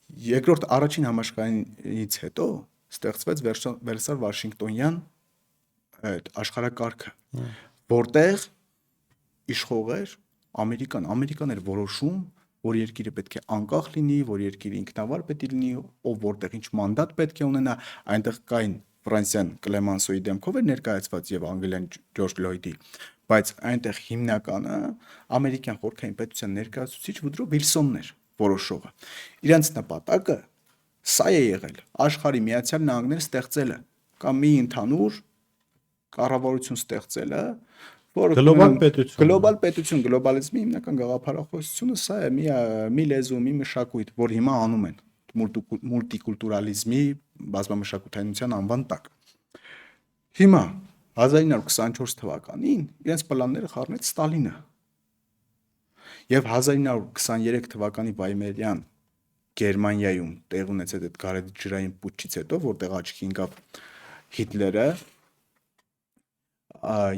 Երկրորդ առաջին համաշխարհայինից հետո ստեղծվեց Վերսալ Վաշինգտոնյան այդ աշխարհակարգը, որտեղ իշխող էր Ամերիկան էր որոշում, որ երկիրը պետք է անկախ լինի, որ երկիրը ինքնավար պետք է լինի, ով որտեղ ինչ մանդատ պետք է ունենա, այնտեղ կային Ֆրանսիան Կլեմանսոյի դեմքով էր ներկայացված եւ Անգլիան Ջորջ Լոյդի, բայց այնտեղ հիմնականը ամերիկյան խորհրդային պետության ներկայացուցիչ Վուդրո Վիլսոնն էր որոշողը։ Իրանց նպատակը սա է եղել աշխարհի Միացյալ Նահանգներ ստեղծելը կամ մի ընդհանուր կառավարություն ստեղծելը, որ գլոբալ պետություն, գլոբալիզմի հիմնական գաղափարախոսությունը սա է, մի լեզու, մի մշակույթ, որ հիմա անում են մուլտիկուլտուրալիզմի բազմամշակութայնության անվան տակ։ Հիմա 1924 թվականին իրենց պլանները խառնեց Ստալինը։ Եվ 1923 թվականի Վայմերյան Գերմանիայում տեղ ունեցած այդ գարեջրային պուտչից հետո, որտեղ աչքի ընկավ Հիտլերը,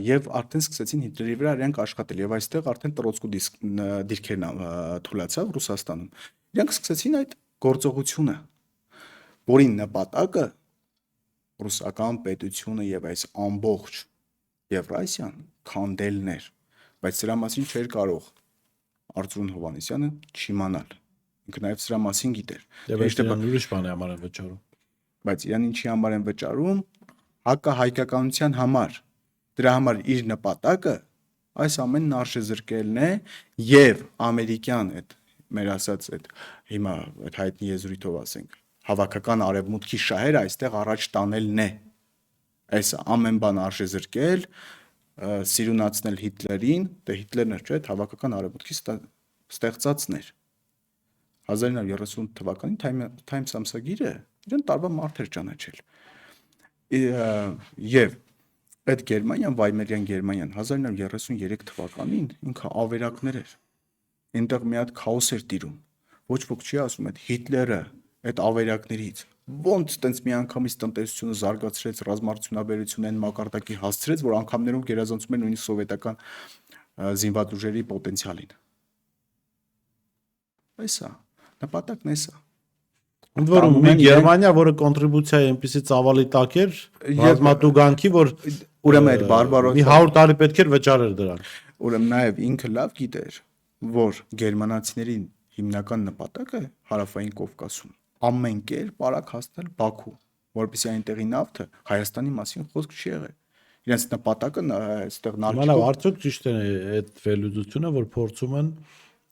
եւ արդեն սկսեցին Հիտլերի վրա իրենք աշխատել եւ այստեղ արդեն Տրոցկու դիրքերն թուլացավ Ռուսաստանում։ Իրենք սկսեցին այդ գործողությունը, որի նպատակը ռուսական պետությունը եւ այս ամբողջ Եվրասիան քանդելն էր, բայց սրա մասին չէր կարող Արծրուն Հովհաննիսյանը չիմանալ։ Ինքը նաեւ սրա մասին գիտեր։ Եվ այստեղ ուրիշ բան է համար են վճարում։ Բայց իրան ինչի համար են վճարում, հակահայկականության համար։ Դրա համար իր նպատակը այս ամենն արժեզրկելն է եւ ամերիկյան այդ մեր ասած այդ հիմա այդ հայտնի եզրույթով ասենք հավաքական արևմուտքի շահերը այստեղ առաջ տանելն է։ Այս ամեն բան արժեզրկել, սիրունացնել Հիտլերին, դե Հիտլերն էր, չէ՞, հավաքական արևմուտքի ստեղծածն էր։ 1930 թվականին Times ամսագիրը իրեն տարվա մարդ էր ճանաչել։ Եվ այդ Գերմանիան, Վայմերյան Գերմանիան 1933 թվականին ինքը ավերակներ էր։ Այնտեղ մի հատ քաոս էր տիրում։ Ոչ ոք չի ասում այդ Հիտլերը այդ ավերակներից ոնց տենց միանգամից տնտեսությունը զարգացրեց, ռազմարտությունաբերությունը այն մակարդակի հասցրեց, որ անգամներով գերազանցում են նույնիսկ սովետական զինված ուժերի պոտենցիալին։ Այսա, նպատակն է սա։ Ընդ որում մի Գերմանիա, որը կոնտրիբուցիայի այնպեսի ծավալի տակ էր, ռազմատուգանքի, որ ուրեմն այդ բարբարոս մի 100 տարի պետք էր վճարեր դրան։ Ուրեմն նաև ինքը լավ գիտեր, որ գերմանացիների հիմնական նպատակը հարավային Կովկասում ամեն կերպ արագ հասնել Բաքու, որպեսզի այնտեղի նավթը Հայաստանի մասին խոսք չի եղել։ Իրենց նպատակը այստեղ նարքով արդյոք ճիշտ է այդ վերլուծությունը, որ փորձում են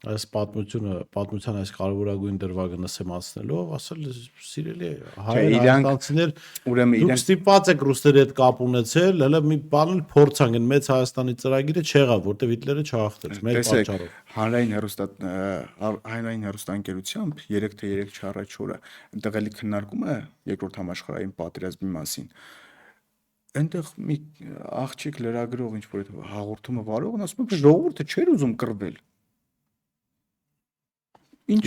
այս պատմության այս կարևորագույն դրվագը նսեմացնելով, ասել սիրելի հայաստանցիներ, ուրեմն դուք ստիպված եք ռուսների հետ կապ ունեցել, հələ մի բան էլ փորձանք, այն մեծ Հայաստանի ծրագիրը չեղավ, որտեղ Հիտլերը չհաղթեց, մեծ պատճառով։ Հանրային հեռուստաընկերությամբ 3 թե 3 չառաջ օրը այնտեղ էլի քննարկում է երկրորդ համաշխարհային պատերազմի մասին։ Այնտեղ մի աղջիկ լրագրող ինչ որ հաղորդումը վարողն ասում է, ժողովուրդը չէր ուզում կռվել։ Ինչ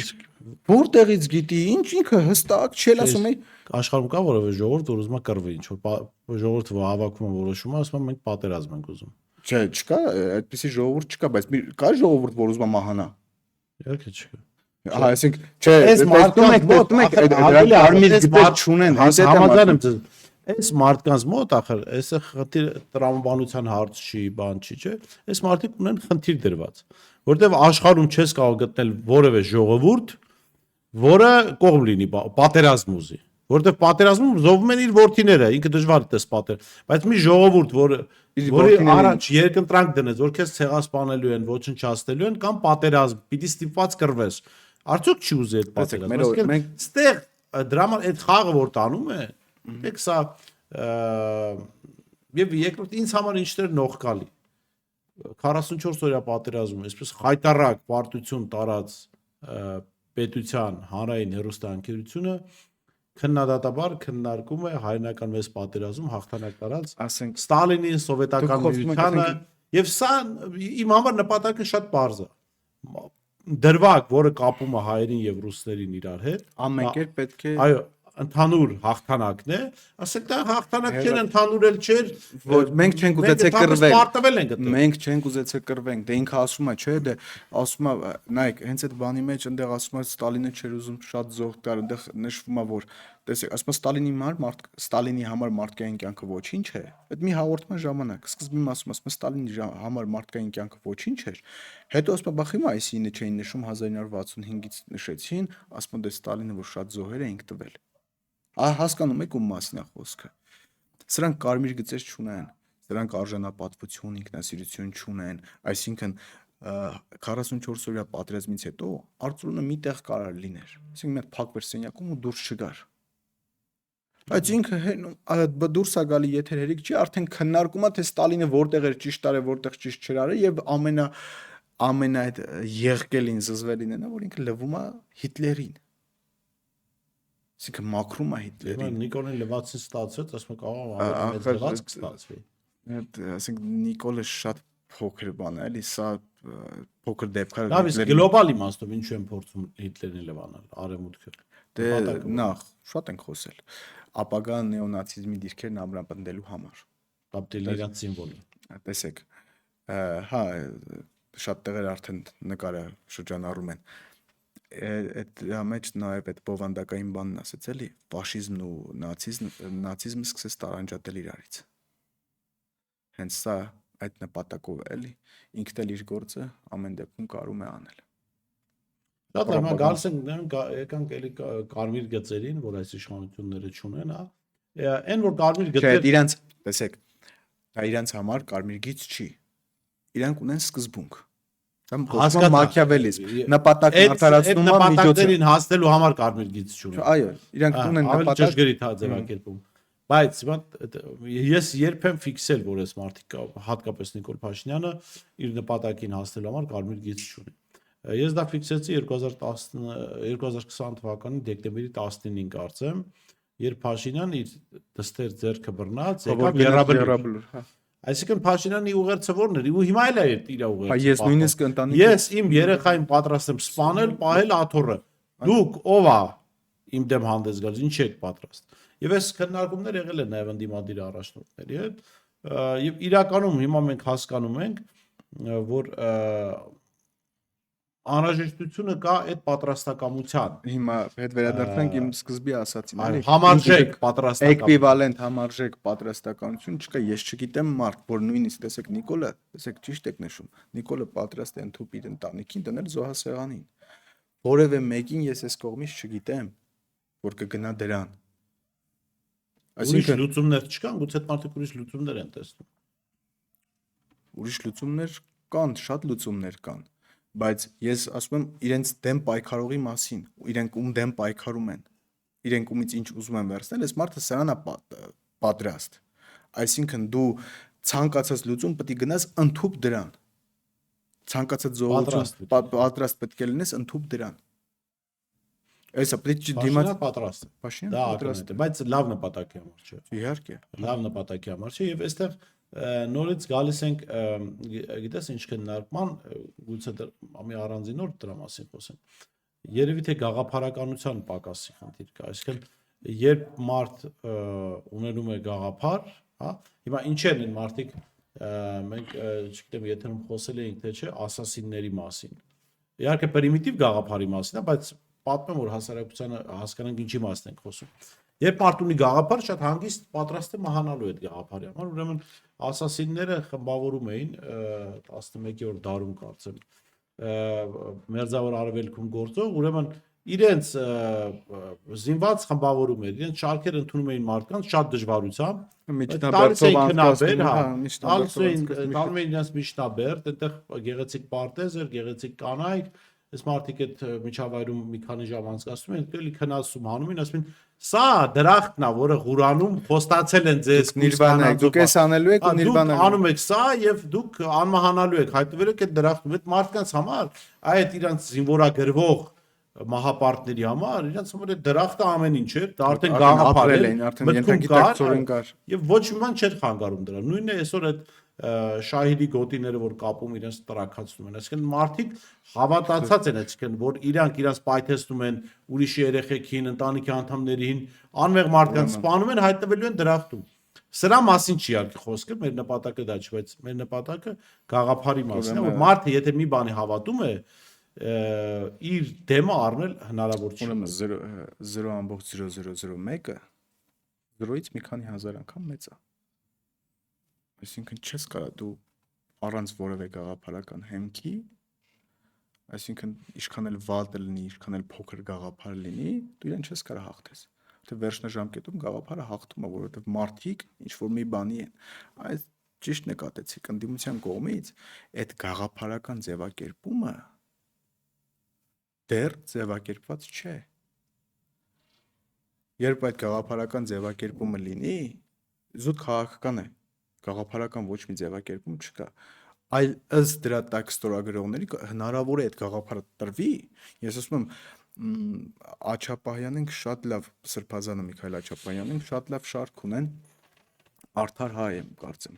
որտեղից գիտի, ինչ ինքը հստակ չէ ասում է աշխարհում կա որևէ ժողովուրդ, որ ուզում է կռվի, ինչ որ ժողովուրդը հավաքում է որոշում է, ասում է մենք պատերազմ ենք ուզում։ Չէ, չկա, այդպեսի ժողովուրդ չկա, բայց կա ժողովուրդ, որ ուզում է մահանա։ Իհարկե չկա։ Հա, ասենք, չէ, այս մարդկանց մոտ ավելի արմիր գտած չունեն, համաձայն եմ ձեզ։ Այս մարդկանց մոտ ախր, այսը խնդիր տրամաբանության հարց չի, բան չի, չէ։ Այս մարդիկ ունեն խնդիր դրված, որտեվ աշխարհում չես կարող գտնել որևէ ժողովուրդ, որը կողմ լինի պատերազմ ուզի, որտեվ պատերազմում զոհվում են իր որդիները, ինքը դժվար է տես պատեր, բայց մի ժողովուրդ, որի առաջ երկընտրանք դնես, որ քեզ ցեղասպանելու են, ոչնչացնելու են կամ պատերազմ, պիտի ստիպված կռվես, արդյոք չի ուզի այդ պատերազմը։ Այստեղ դրա համար այդ խաղը որ տանում է, դեք սա եւ երկրորդ ինձ համար ինչներ նողկալի 44 օրյա պատերազմում, այսպես խայտարակ պարտություն տարած պետության հանրային հեռուստաընկերությունը քննադատաբար քննարկում է հայրենական մեծ պատերազմում հաղթանակ տարած, ասենք Ստալինին, սովետական միությանը, եւ սա իմ համար նպատակը շատ պարզ է։ Դրվագ, որը կապում է հայերին եւ ռուսներին իրար հետ, ամեն կերպ պետք է այո, ընդհանուր հաղթանակն է, ասենք դա հաղթանակ չէր, ընդհանուր էլ չէր, որ մենք չենք ուզեցել կռվել։ Պարտվել ենք այդտեղ։ Մենք չենք ուզեցել կռվենք, դե ինքը ասում է, չէ՞, դե ասում է, նայեք, հենց այդ բանի մեջ այնտեղ ասում է Ստալինը չէր ուզում շատ զոհ տալ, այնտեղ նշվում է, որ տեսեք, ասում Ստալինի համար մարդկային կյանքը ոչինչ է։ Այդ մի հաղորդման ժամանակ սկզբում ասում Ստալինի համար մարդկային կյանքը ոչինչ էր։ Հետո ասում բախ հիմա այսինը չէին նշում 1965-ից նշեցին, ասում դե Ստալինը որ շատ զոհեր էինք տվել։ Հասկանում եք ում մասն է խոսքը։ Սրանք կարմիր գծեր չունեն, սրանք արժանապատվություն, ինքնասիրություն չունեն, այսինքն 44 օրյա պատերազմից հետո Արծրունը մի տեղ կարար լիներ։ Այսինքն մի հատ փակվեր սենյակում ու դուրս չգար։ Բայց ինքը դուրս է գալի եթեր հերիք չի, արդեն քննարկում է թե Ստալինը որտեղ էր ճիշտ արել, որտեղ ճիշտ չէր արել եւ ամենա այդ եղկելին զզվելին է նա, որ ինքը լվում է Հիտլերին։ Այսինքն մաքրում է Հիտլերին։ Նիկոլին լվացին ստացվեց, ասում եք ահա մեծ լվացք ստացվի։ Այսինքն Նիկոլը շատ փոքր բան է, էլի սա փոքր դեպք է։ Լավ, իսկ գլոբալ իմաստով ինչու են փորձում Հիտլերին լվանալ, արևմուտքը։ Դե նախ շատ ենք խոսել ապագա նեոնացիզմի դիրքերն ամրապնդելու համար։ Կապտել իրանց սիմվոլը։ Տեսեք, հա, շատ տեղեր արդեն նկարը շրջանառում են։ Այդ մեջ նաև այդ բովանդակային բանն ասեց էլի, ֆաշիզմն ու նացիզմը սկսեց տարանջատել իրարից։ Հենց սա այդ նպատակով էլի ինքն էլ իր գործը ամեն դեպքում կարում է անել։ Շատ լավ, գալիս ենք եկանք էլի կարմիր գծերին, որ այս իշխանությունները չունեն, հա։ Այն որ կարմիր գծեր Չէ, իրանց, տեսեք, դա իրանց համար կարմիր գիծ չի։ Իրանք ունեն սկզբունք։ Դա մաքիավելիզմ, նպատակն արդարացնում է միջոցը։ Նպատակներին հասնելու համար կարմիր գիծ չունեն։ Այո, իրանք ունեն ավելի նպատակ։ ճշգրիտ ձևակերպում։ Բայց ես երբ եմ ֆիքսել, որ այս մարդիկ հատկապես Նիկոլ Փաշինյանը իր նպատակին հասնելու համար կարմիր գիծ չունի։ Ես դա ֆիքսեցի 2020 թվականի դեկտեմբերի 19-ին կարծեմ, երբ Փաշինյանն իր դստեր ձեռքը բռնած եկավ Եռաբլուր։ Այսինքն Փաշինյանի ուղերձը ո՞րն էր։ Ու հիմա էլ է իր ուղերձը։ Ես նույնիսկ ընտանիքի Ես իմ երեխային պատրաստ եմ սպանել, պահել աթոռը։ Դուք ով ա իմ դեմ հանդես գալիս, ինչ եք պատրաստ։ Եվ այս քննարկումներ եղել են նաև ընդդիմադիր առաջնորդների հետ։ Եվ իրականում հիմա մենք հասկանում ենք, որ անհրաժեշտությունը կա այդ պատրաստակամության։ հիմա հետ վերադարձանք իմ սկզբի ասացին, էլի։ Համարժեք պատրաստական։ Էկվիվալենտ համարժեք պատրաստականություն չկա, ես չգիտեմ մարդ, որ նույնիսկ տեսեք Նիկոլը, տեսեք ճիշտ եք նշում, Նիկոլը պատրաստ է ընդཐུպ իր ընտանիքին դնել զոհասեղանին։ Որևէ մեկին ես այս կողմից չգիտեմ, որ կգնա դրան։ Ուրիշ լուծումներ չկան, գուցե այդ մարդիկ ուրիշ լուծումներ են տեսնում։ Ուրիշ լուծումներ կան, շատ լուծումներ կան, բայց ես ասում եմ իրենց դեմ պայքարողի մասին, իրենք ում դեմ պայքարում են, իրենք ումից ինչ ուզում են վերցնել, այս մարդը սրանա պատրաստ։ Այսինքն դու ցանկացած լուծում պետք է գնաս ընդཐུպ դրան։ Ցանկացած զոհություն պատրաստ պետք է լինես ընդཐուպ դրան։ Այսա պետք է դիմաց պատրաստ է։ Փաշինյանը Դա պատրաստ է, բայց լավ նպատակի համար չէ։ Իհարկե։ Լավ նպատակի համար չէ եւ այստեղ նորից գալիս ենք, գիտես ինչ քննարկման, գուցե մի առանձին օր դրա մասին խոսեմ։ Երևի թե գաղափարականության պակասի խնդիր կա, այսինքն երբ մարդ ունենում է գաղափար, հա, հիմա ինչ են այն մարդիկ, մենք չգիտեմ, եթե խոսել էինք թե չէ, ասասինների մասին։ Իհարկե պրիմիտիվ գաղափարի մասին է, բայց պատմեմ որ հասարակությանը հասկանանք ինչի մասին ենք խոսում։ Երբ մարդ ունի գաղափար, շատ հանգիստ պատրաստ է մահանալու այդ գաղափարի համար, ուրեմն ասասինները խմբավորում էին 11-րդ դարում կարծեմ մերձավոր արևելքում գործող, ուրեմն իրենց զինված խմբավորում էր, իրենց շարքեր ընդունում էին մարդկանց շատ դժվարությամբ, տալու էին իրենց միջնաբերդ, այնտեղ գեղեցիկ պարտեզ էր, գեղեցիկ կանայք, այս մարդիկ այդ միջավայրում մի քանի ժամ անցկացնում են, էլի քնասում հանում են, ասում են, սա դրախտն է, որը Ղուրանում խոստացել են ձեզ նիրվանա, դուք էս անելու եք ու նիրվանա։ Դուք անում եք սա եւ դուք անմահանալու եք, հայտնվել եք այդ դրախտում, այդ մարդկանց համար, այդ իրանց զինվորագրվող մահապարտների համար, իրանց համար այդ դրախտը ամեն ինչ էր, դա արդեն գաղափար էր, արդեն ենթագիտակցորեն կար։ Եվ ոչ մի բան չէր խանգարում դրան։ Նույնն է այսօր այդ շահիդի գոտիները որ կապում իրենց տրակացնում են, այսինքն մարդիկ հավատացած են, այսինքն որ իրանք պայթեցնում են ուրիշի երեխեքին, ընտանիքի անդամներին, անմեղ մարդկանց սպանում են, հայտնվելու են դրախտում։ Սրա մասին չի իհարկե խոսքը, մեր նպատակը դա չի, բայց մեր նպատակը գաղափարի մասին է, որ մարդը եթե մի բանի հավատում է, իր դեմը առնել հնարավոր չի։ Ուրեմն 0.0001-ը 0-ից մի քանի հազար անգամ մեծ է։ Այսինքն չես կարող դու առանց որևէ գաղափարական հեմքի, այսինքն ինչքան էլ վատ լինի, ինչքան էլ փոքր գաղափար լինի, դու իրեն չես կարող հաղթես։ Որտեղ վերջնաժամկետում գաղափարը հաղթում է, որովհետև մարդիկ ինչ որ մի բանի են։ Այս ճիշտ նկատեցիք, ընդդիմության կողմից այդ գաղափարական ձևակերպումը դեռ ձևակերպված չէ։ Երբ այդ գաղափարական ձևակերպումը լինի, զուտ քաղաքական է, գաղափարական ոչ մի ձևակերպում չկա, այլ ըստ դրա տակ ստորագրողների հնարավոր է այդ գաղափարը տրվի։ Ես ասում եմ, Աչապահյանին շատ լավ, Սրբազանը Միքայել Աչապահյանին շատ լավ շարք ունեն, Արդար հայ եմ կարծեմ,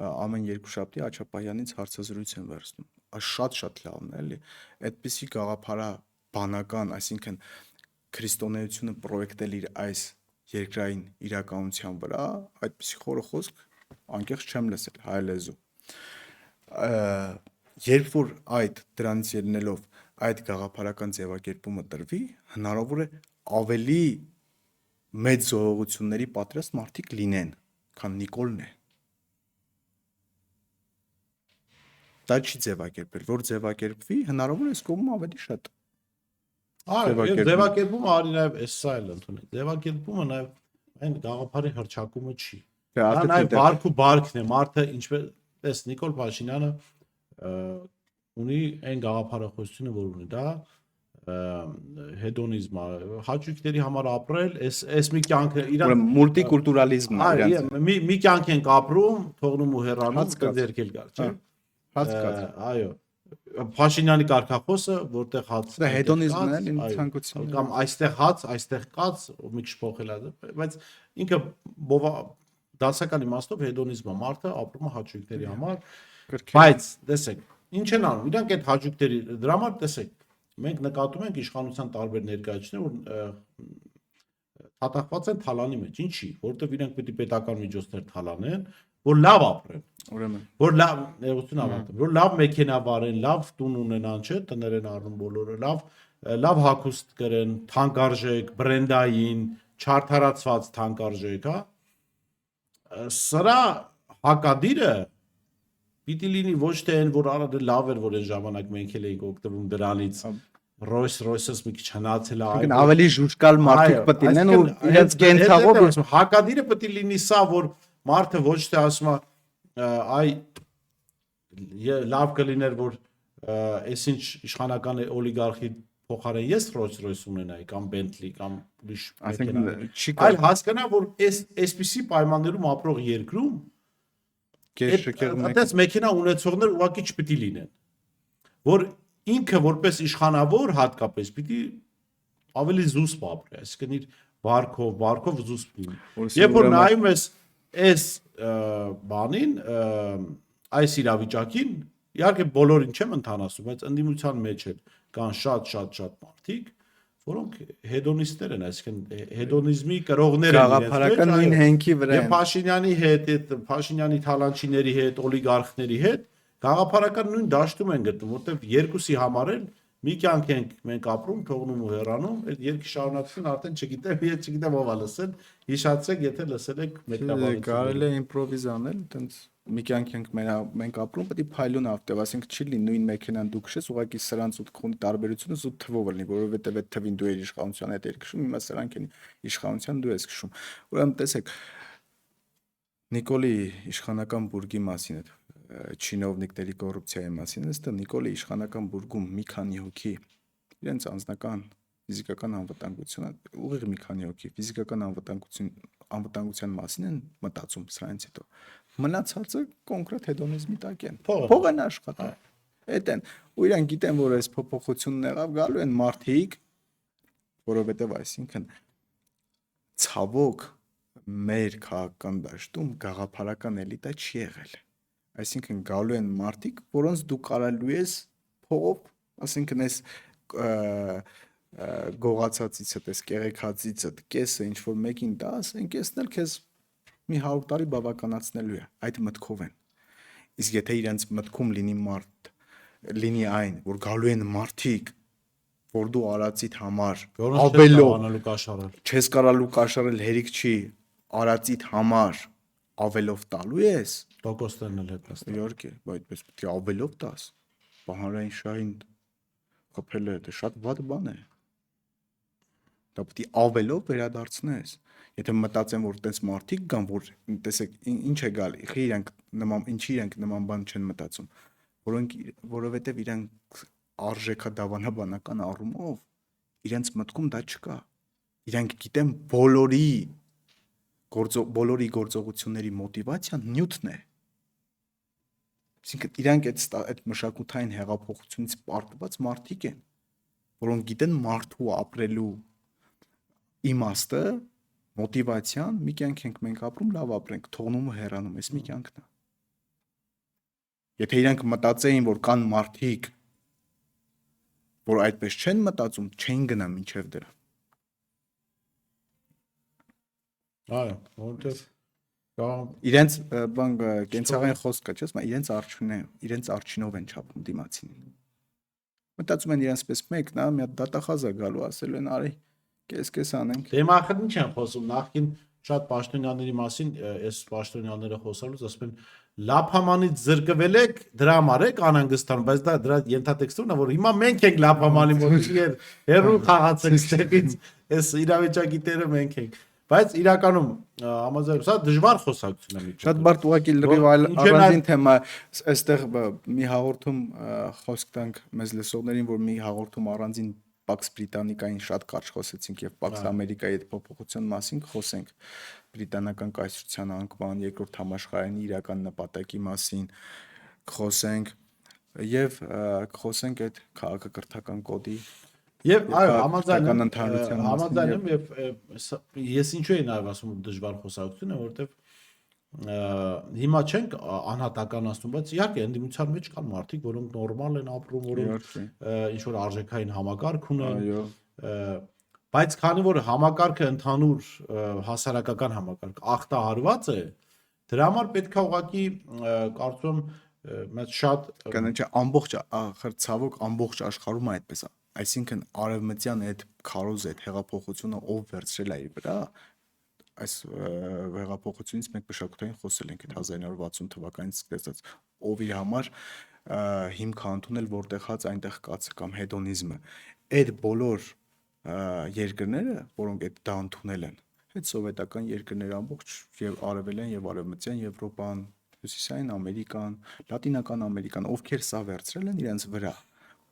ամեն երկուշաբթի Աչապահյանից հարցազրույց են վերցնում, շատ լավն է, էլի, այդպիսի գաղափարաբանական, այսինքն քրիստոնեությունը պրոյեկտել իր այս երկրային իրականության վրա, այդպիսի խորը խոսք անկեղծ չեմ լսել հայ լեզու։ Երբ որ դրանից ելնելով այդ գաղափարական ձևակերպումը տրվի, հնարավոր է ավելի մեծ զոհողությունների պատրաստ մարդիկ լինեն, քան Նիկոլն է։ Դա չի ձևակերպել, որ ձևակերպվի, հնարավոր է այս կողմում ավելի շատ։ Ձևակերպումը արի նաև սա էլ ընդունի։ Ձևակերպումը նաև այն գաղափարի հռչակումը չի։ Դա նաև բարք ու բարքն է, մարդը ինչպես Նիկոլ Փաշինյանը ունի այն գաղափարախոսությունը, որ ունի, դա հետոնիզմը, հաճույքների համար ապրել, այս մի կյանք իրան մուլտիկուլտուրալիզմն է, մի կյանք ենք ապրում, թողնում ու հեռանում, կձերքել գալ, չէ՞։ Այո, Փաշինյանի կարգախոսը, որտեղ հաց հետոնիզմն է, իմ ցանկությունն կամ այստեղ հաց, այստեղ կաց, մի քիչ փոխել է, բայց ինքը դասական իմաստով հետոնիզմը, մարդը ապրում է հաճույքների համար, բայց տեսեք, ինչ են անում, իրանք այդ հաճույքների դրա համար տեսեք, մենք նկատում ենք իշխանության տարբեր ներկայացուցիչներ, որ հատակված են թալանի մեջ, ինչի, որովհետև իրենք պետք է պետական միջոցներ թալանեն, որ լավ ապրեն, որ լավ ներողություն ավարտեմ, որ լավ մեքենա վարեն, լավ տուն ունենան, չէ, տներ են առնում բոլորը, լավ հագուստ կրեն, թանկարժեք, բրենդային, չարդարացված թանկարժեք, հա։ Սրա հակադիրը պիտի լինի ոչ թե այն, որ արադը լավ էր, որ այն ժամանակ մենք էլ էինք օգտվում դրանից, Rolls-Royce-ս մի քիչ հնացել է, ավելի ժուժկալ մարդիկ պետք է լինեն ու իրենց կենցաղով հակադիրը պետք է լինի սա, որ մարդը ոչ թե ասում է այ լավ կլիներ, որ այսինչ իշխանական օլիգարխի փոխարեն ես Rolls-Royce ունենայի կամ Bentley կամ ուրիշ մեքենա, այլ հասկանա, որ այսպիսի պայմաններում ապրող երկրում այդպես մեքենա ունեցողներ ուղղակի չպիտի լինեն, որ ինքը որպես իշխանավոր հատկապես պիտի ավելի զուսպ ապրի, այսինքն իր բարքով զուսպ լինի։ Երբ որ նայում ես այս բանին, այս իրավիճակին, իհարկե բոլորին չեմ ընդհանրացնում, բայց ընդդիմության մեջ էլ կան շատ մարդիկ, որոնք հետոնիստներ են, այսինքն հետոնիզմի կրողներ են, գաղափարական նույն հենքի վրա են։ Եվ Փաշինյանի հետ, Փաշինյանի թալանչիների հետ, օլիգարխների հետ գաղափարական նույն դաշտում են գտնում, որտեղ երկուսի համար էլ մի կյանք ենք մենք ապրում, թողնում ու հեռանում, այդ երկի շարունակություն արդեն չգիտեմ ով է լսել, հիշացրեք, եթե լսել եք մեկնաբանությունը։ Կարելի է իմպրովիզ անել, այտենց մի կյանք ենք մենք ապրում, պետք է փայլուն ավտով, ասենք չի լինի նույն մեքենան դու քշես, ուղղակի սրանց ու քունի տարբերությունը զուտ թվով լինի, որովհետև այդ թվին դու ես իշխանության հետ երկշում, հիմա սրանք են իշխանության դու ես քշում։ Ուրեմն տեսեք, Նիկոլի իշխանական բուրգի մասին այդ չինովնիկների կոռուպցիայի մասին, ըստ Նիկոլի իշխանական բուրգում մի քանի հոգի իրենց անձնական ֆիզիկական անվտանգությունը, ուղիղ մի քանի հոգի ֆիզիկական անվտանգության մասին են մտածում սրանից հետո։ Մնացածը կոնկրետ հետոնիզմի տակ են։ Փող են աշխատում։ Այդ են։ Ու իրենք գիտեն, որ այս փոփոխությունն եղավ, գալու են մարդիկ, որովհետև այսինքն ցավոք մեր քաղաքական դաշտում գաղափարական էլիտա չի եղել։ Այսինքն գալու են մարդիկ, որոնց դու կարալու ես փողով, ասինքն այս գողացածիցդ, այս կեղեքածիցդ կեսը ինչ որ մեկին տաս, այն կեսն էլ քեզ մի 100 տարի բավականացնելու է, այդ մտքով են։ Իսկ եթե իրենց մտքում լինի մարդ, լինի այն, որ գալու են մարդիկ, որ դու արածիդ համար Որոնց ավելով անալու կաշառել։ չես կարալու կաշառել հերիք չի արածիդ համար ավելով տալու ես, Տոկոսներն էլ հետ նստել։ իհարկե, բայց այդպես պետք է ավելով տաս։ Բահարային շահին խփելը դա շատ վատ բան է։ Դա պետք է ավելով վերադարձնես։ Եթե մտածեմ, որ տես մարդիկ կան, որ տեսեք ինչ է գալի, խի իրանք նման ինչի իրանք նման բան չեն մտածում, որովհետև իրանք արժեքադավանաբանական առումով իրենց մտքում դա չկա։ Իրանք գիտեն բոլորի գործողությունների մոտիվացիան նյութն է։ Այսինքն իրանք այդ մշակութային հեղափոխությունից պարտված մարդիկ են, որոնք գիտեն մարդու ապրելու իմաստը, մոտիվացիան, մի կյանք ենք մենք ապրում, լավ ապրենք, թողնում ու հեռանում, այս մի կյանքն է։ Եթե իրանք մտածեին, որ կան մարդիկ, որ այդպես չեն մտածում, չէին գնա մինչև դրա։ Այո, որտեղ Իրենց բան կենցաղային խոսք կա, չէ՞, իրենց արչինով են չափում դիմացին։ Մտածում են իրենց պես մեկն է, մի հատ դատախազ է գալու, ասելու են արի կես անենք։ դե մախր ինչ են խոսում, նախքին շատ պաշտոնյաների մասին, այս պաշտոնյաները խոսալուց ասում են լափամանից զրկվել եք, դրա համար եք անհանգստանում, բայց դա դրա ենթատեքստն է, որ հիմա մենք ենք լափամանի մոտ, հերու խաղացել ստեղից, այս իրավիճակի տերը մենք ենք։ Բայց իրականում համաձայն սա դժվար խոսակցություն է մի քիչ։ Շատ բարդ ուղղակի լրիվ առանձին թեմա, այստեղ մի հաղորդում խոսք տանք մեզ լսողներին, որ մի հաղորդում առանձին Pax Britannica-ին շատ կարճ խոսեցինք եւ Pax America-ի այդ փոփոխության մասին խոսենք, բրիտանական կայսրության անկման, երկրորդ համաշխարհային իրական նպատակի մասին խոսենք եւ խոսենք այդ քաղաքակրթական կոդի Եվ այո, քաղաքական ընդհանրության համաձայն եմ եւ ես ինչու եմ նաև ասում դժվար խոսակցություն է, որովհետեւ հիմա չենք անհատականացնում, բայց իհարկե ընդդիմության մեջ կան մարդիկ, որոնք նորմալ են ապրում, որոնք ինչ որ արժեքային համակարգ ունեն, բայց քանի որ համակարգը ընդհանուր հասարակական համակարգ ախտահարված է, դրա համար պետք է ուղղակի կարծում մեծ շատ կանաչ ամբողջ ցավոք ամբողջ աշխարհում է այդպես է, այսինքն արևմտյան այդ քարոզը, այդ հեղափոխությունը ով վերցրել է իր վրա, այս հեղափոխությունից մենք մշակութային խոսել ենք այդ 1960 թվականից սկսած, ով իր համար հիմք ընդունել, որտեղ հաց այնտեղ կաց կամ հեդոնիզմը, այդ բոլոր երկրները, որոնք այդ դա ընդունել են, այդ սովետական երկրները ամբողջ եւ արևելյան եւ արևմտյան Եվրոպան, Հյուսիսային Ամերիկան, Լատինական Ամերիկան, ովքեր սա վերցրել են իրենց վրա,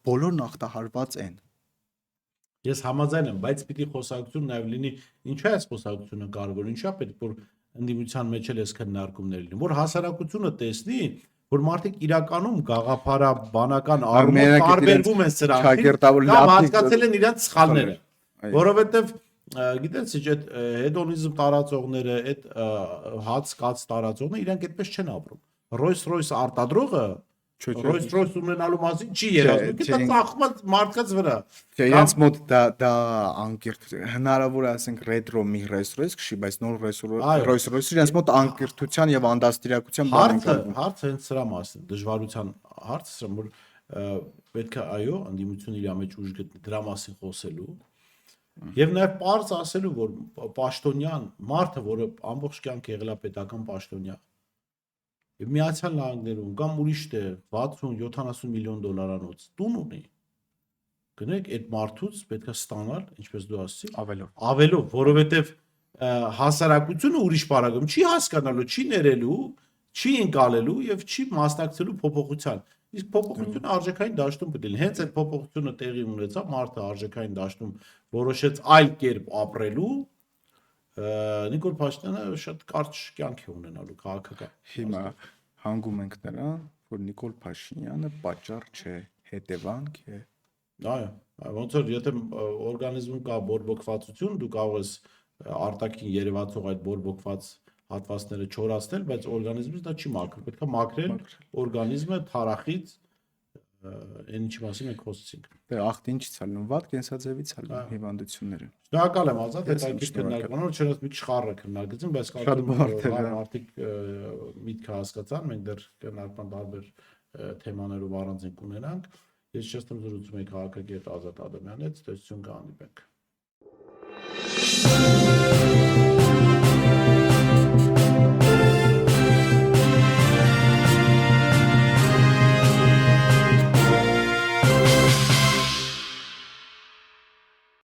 բոլորն ախտահարված են։ Ես համաձայն եմ, բայց պիտի խոսակցություն նաև լինի, ինչու է այս խոսակցությունը կարևոր, ինչու է պետք որ ընդդիմության մեջ էլ այս քննարկումներ լինեն, որ հասարակությունը տեսնի, որ մարդիկ իրականում գաղափարաբանական առումով տարբերվում են սրանից, կամ հասկացել են իրենց սխալները, որովհետև գիտես, ինչ այդ հեդոնիզմ տարածողները, այդ հաց կաց տարածողները իրենք այդպես չեն ապրում։ Rolls-Royce արտադրողը Rolls-Royce ունենալու մասին չի երազում, դա ծախում է մարդկանց վրա։ Չէ, իրենց մոտ դա անկիրթ հնարավոր է ասենք ռետրո մի Rolls-Royce քշի, բայց նոր Rolls-Royce իրենց մոտ անկիրթության եւ անդաստիարակության բան կա։ Հարցը հենց սրա մասին է, դժվարության հարցը, որ պետք է այո, ընդդիմությունը իր մեջ ուժ գտնի դրա մասին խոսելու եւ նաեւ པարզ ասելու, որ պաշտոնյան մարդը, որը ամբողջ կյանք եղել է պետական պաշտոնյա եւ Միացյալ Նահանգներում կամ ուրիշ տեղ 60-70 միլիոն դոլարանոց տուն ունի, գնեք այդ մարդուց պետք է ստանալ, ինչպես դու ասացիր, ավելով, որովհետեւ հասարակությունը ուրիշ բaragում չի հասկանալու, չի ներելու, չի ընկալելու եւ չի մասնակցելու փոփոխության։ Իսկ փոփոխությունը արժեքային դաշտում պետք է լինի։ Հենց այդ փոփոխությունը տեղի ունեցավ, մարդը արժեքային դաշտում որոշեց այլ կերպ ապրելու, Նիկոլ Փաշինյանը շատ կարճ կյանք է ունենալու քաղաքական։ Հիմա հանգում ենք նրան, որ Նիկոլ Փաշինյանը պատճառ չէ, հետևանք է։ Այո, ոնց որ եթե օրգանիզմում կա բորբոքվածություն, դու կարող ես արտաքին երևացող այդ բորբոքված հատվածները չորացնել, բայց օրգանիզմից դա չի մաքրում։ Պետք է մաքրել օրգանիզմը թարախից, այն ինչի մասին մենք խոսեցինք։ Դե ախտ ինչից է լինում, վատ կենսաձևից է լինում հիվանդությունները։ Շնորհակալ եմ Ազատ, այդ այդպես քննարկումով, չնայած մի քիչ խառը քննարկեցին, բայց կարծում եմ մարդիկ միտքը հասկացան, մենք դեռ քննարկման տարբեր թեմաներով առանձին կունենանք։ Ես շեշտում զրուցում եմ քաղաքագետ Ազատ Ադամյանի հետ, ցտեսություն կհանդիպենք։